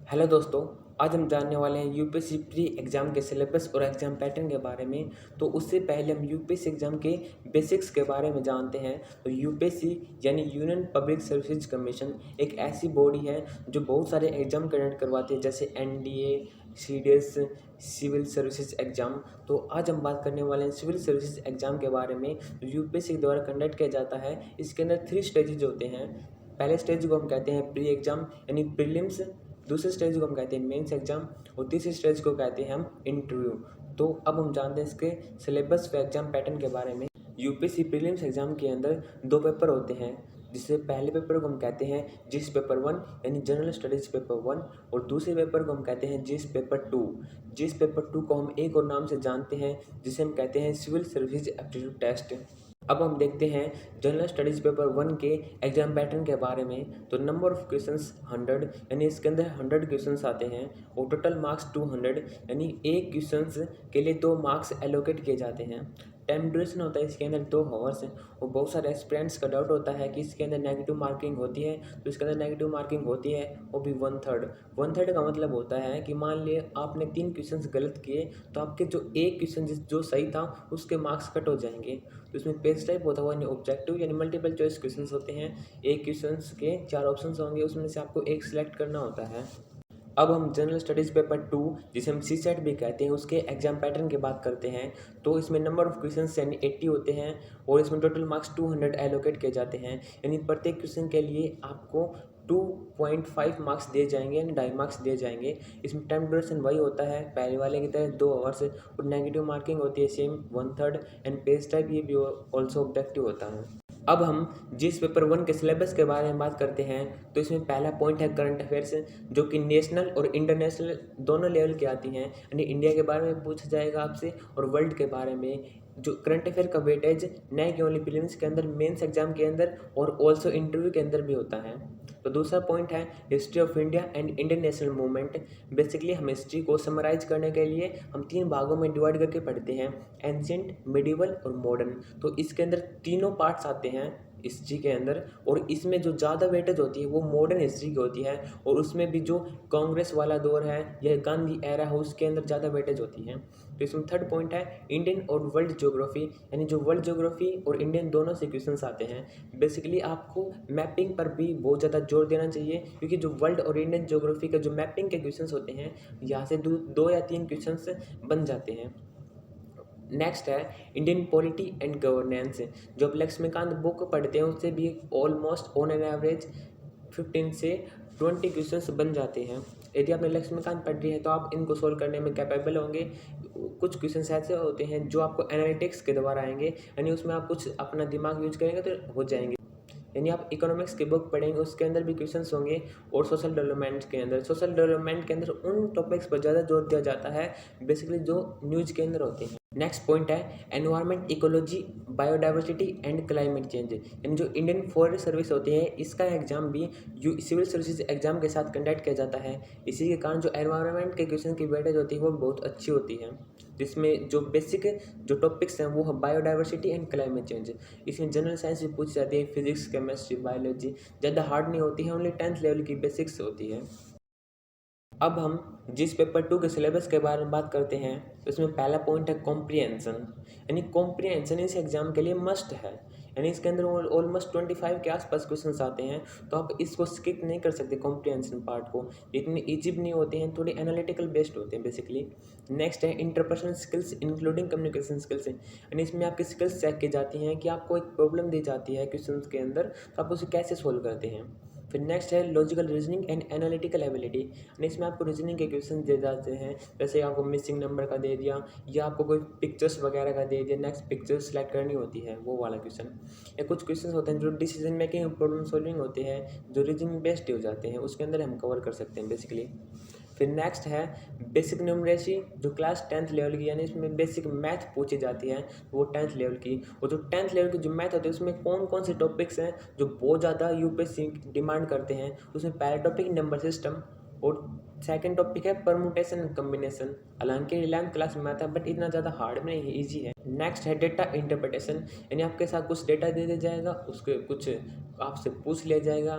Hello दोस्तों, आज हम जानने वाले हैं यूपीएससी प्री एग्ज़ाम के सिलेबस और एग्ज़ाम पैटर्न के बारे में। तो उससे पहले हम यूपीएससी एग्ज़ाम के बेसिक्स के बारे में जानते हैं। तो यूपीएससी यानी यूनियन पब्लिक सर्विसेज कमीशन एक ऐसी बॉडी है जो बहुत सारे एग्ज़ाम कंडक्ट करवाती है, जैसे NDA, CDS, civil services exam. तो आज हम बात करने वाले हैं सिविल सर्विसेज एग्ज़ाम के बारे में, जो यूपीएससी के द्वारा कंडक्ट किया जाता है। इसके अंदर 3 स्टेजेज होते हैं। पहले स्टेज को हम कहते हैं प्री एग्ज़ाम यानी प्रीलिम्स, दूसरे स्टेज को हम कहते हैं मेंस एग्जाम और तीसरे स्टेज को कहते हैं हम इंटरव्यू। तो अब हम जानते हैं इसके सिलेबस व एग्जाम पैटर्न के बारे में। यूपीएससी प्रीलिम्स एग्जाम के अंदर 2 पेपर होते हैं, जिससे पहले पेपर को हम कहते हैं जीएस पेपर 1 यानी जनरल स्टडीज पेपर 1 और दूसरे पेपर को हम कहते हैं जीएस पेपर 2। जीएस पेपर 2 को हम एक और नाम से जानते हैं, जिसे हम कहते हैं सिविल सर्विसेज एप्टीट्यूड टेस्ट। अब हम देखते हैं जनरल स्टडीज़ पेपर 1 के एग्जाम पैटर्न के बारे में। तो नंबर ऑफ क्वेश्चंस 100 यानी इसके अंदर 100 क्वेश्चंस आते हैं और टोटल मार्क्स 200 यानी एक क्वेश्चंस के लिए 2 मार्क्स एलोकेट किए जाते हैं। टाइम ड्यूरेशन होता है इसके अंदर 2 आवर्स और बहुत सारे एस्पिरेंट्स का डाउट होता है कि इसके अंदर नेगेटिव मार्किंग होती है। तो इसके अंदर नेगेटिव मार्किंग होती है, वो भी 1/3 का मतलब होता है कि मान लिए आपने 3 क्वेश्चंस गलत किए तो आपके जो एक क्वेश्चन जो सही था उसके मार्क्स कट हो जाएंगे। तो इसमें पेज टाइप होता हुआ यानी ऑब्जेक्टिव यानी मल्टीपल चॉइस क्वेश्चंस होते हैं। एक क्वेश्चंस के 4 ऑप्शंस होंगे, उसमें से आपको एक सिलेक्ट करना होता है। अब हम जनरल स्टडीज़ पेपर 2 जिसे हम सीसेट भी कहते हैं उसके एग्जाम पैटर्न की बात करते हैं। तो इसमें नंबर ऑफ क्वेश्चंस यानी 80 होते हैं और इसमें टोटल मार्क्स 200 एलोकेट किए जाते हैं। यानी प्रत्येक क्वेश्चन के लिए आपको 2.5 मार्क्स दिए जाएंगे यानी 2.5 मार्क्स दिए जाएंगे। इसमें टाइम ड्यूरेशन वही होता है पहले वाले की तरह 2 आवर्स और नेगेटिव मार्किंग होती है सेम 1/3 एंड पेज टाइप ये भी ऑल्सो ऑब्जेक्टिव होता है। अब हम जिस पेपर 1 के सिलेबस के बारे में बात करते हैं, तो इसमें पहला पॉइंट है करंट अफेयर्स, जो कि नेशनल और इंटरनेशनल दोनों लेवल की आती हैं। यानी इंडिया के बारे में पूछा जाएगा आपसे और वर्ल्ड के बारे में। जो करंट अफेयर का वेटेज न कि ओनली प्रीलिम्स के अंदर, मेंस एग्जाम के अंदर और ऑल्सो इंटरव्यू के अंदर भी होता है। तो दूसरा पॉइंट है history of India and Indian national movement. Basically हम हिस्ट्री को समराइज करने के लिए हम 3 भागों में डिवाइड करके पढ़ते हैं, एंशिएंट, मिडिवल और मॉडर्न। तो इसके अंदर तीनों पार्ट्स आते हैं हिस्ट्री के अंदर, और इसमें जो ज़्यादा वेटेज होती है वो मॉडर्न हिस्ट्री की होती है, और उसमें भी जो कांग्रेस वाला दौर है या गांधी एरा है उसके अंदर ज़्यादा वेटेज होती है। तो इसमें थर्ड पॉइंट है इंडियन और वर्ल्ड ज्योग्राफी, यानी जो वर्ल्ड ज्योग्राफी और इंडियन दोनों से क्वेश्चंस आते हैं। बेसिकली आपको मैपिंग पर भी बहुत ज़्यादा जोर देना चाहिए, क्योंकि जो वर्ल्ड और इंडियन ज्योग्राफी के जो मैपिंग के क्वेश्चंस होते हैं यहाँ से 2 या 3 क्वेश्चंस बन जाते हैं। नेक्स्ट है इंडियन पॉलिटी एंड गवर्नेंस। जो आप लक्ष्मीकांत बुक पढ़ते हैं उससे भी ऑलमोस्ट ऑन एन एवरेज 15 से 20 क्वेश्चंस बन जाते हैं। यदि आपने लक्ष्मीकांत पढ़ ली है तो आप इनको सोल्व करने में कैपेबल होंगे। कुछ क्वेश्चंस ऐसे होते हैं जो आपको एनालिटिक्स के द्वारा आएंगे, यानी उसमें आप कुछ अपना दिमाग यूज करेंगे तो हो जाएंगे। यानी आप इकोनॉमिक्स की बुक पढ़ेंगे उसके अंदर भी क्वेश्चंस होंगे, और सोशल डेवलपमेंट के अंदर उन टॉपिक्स पर ज़्यादा जोर दिया जाता है बेसिकली जो न्यूज़ के अंदर होते हैं। नेक्स्ट पॉइंट है environment, ecology, biodiversity and climate change. यानी जो इंडियन फॉरेस्ट सर्विस होती है इसका एग्जाम भी सिविल सर्विसेज एग्जाम के साथ कंडक्ट किया जाता है। इसी के कारण जो एनवायरनमेंट के क्वेश्चन की वेटेज होती है वो बहुत अच्छी होती है, जिसमें जो बेसिक जो टॉपिक्स हैं वो है बायोडाइवर्सिटी एंड क्लाइमेट चेंज। इसमें जनरल साइंस भी पूछी जाती है, फिजिक्स, केमिस्ट्री, बायोलॉजी ज़्यादा हार्ड नहीं होती है, ओनली 10th लेवल की बेसिक्स होती है। अब हम जिस पेपर 2 के सिलेबस के बारे में बात करते हैं, तो इसमें पहला पॉइंट है कॉम्प्रिहेंशन। यानी कॉम्प्रिहेंशन इस एग्जाम के लिए मस्ट है, यानी इसके अंदर ऑलमोस्ट 25 के आसपास क्वेश्चंस आते हैं, तो आप इसको स्किप नहीं कर सकते कॉम्प्रिहेंशन पार्ट को। इतनी ईजी भी नहीं होते हैं, थोड़ी एनालिटिकल बेस्ड होते हैं बेसिकली। नेक्स्ट है interpersonal skills including communication skills, यानी इसमें आपकी स्किल्स चेक की जाती हैं कि आपको एक प्रॉब्लम दी जाती है क्वेश्चन के अंदर, तो आप उसे कैसे सोल्व करते हैं। फिर नेक्स्ट है logical reasoning and analytical ability, यानी इसमें आपको रीजनिंग के क्वेश्चन दे जाते हैं, जैसे आपको मिसिंग नंबर का दे दिया या आपको कोई पिक्चर्स वगैरह का दे दिया, नेक्स्ट पिक्चर सेलेक्ट करनी होती है वो वाला क्वेश्चन। या कुछ क्वेश्चन होते हैं जो डिसीजन मेकिंग प्रॉब्लम सॉल्विंग होते हैं, जो रीजनिंग बेस्ड हो जाते हैं, उसके अंदर हम कवर कर सकते हैं बेसिकली। फिर नेक्स्ट है बेसिक न्यूमरेसी, जो क्लास 10th लेवल की, यानी इसमें बेसिक मैथ पूछी जाती है वो 10th लेवल की। और जो 10th लेवल की जो मैथ होती है उसमें कौन कौन से टॉपिक्स हैं जो बहुत ज़्यादा यूपीएससी डिमांड करते हैं, उसमें पहला टॉपिक नंबर सिस्टम और सेकंड टॉपिक है परमुटेशन एंड कम्बिनेशन। हालांकि 11th क्लास में आता है बट इतना ज़्यादा हार्ड में नहीं, ईजी है। नेक्स्ट है डेटा इंटरप्रिटेशन, यानी आपके साथ कुछ डेटा दे दिया जाएगा, उसके कुछ आपसे पूछ लिया जाएगा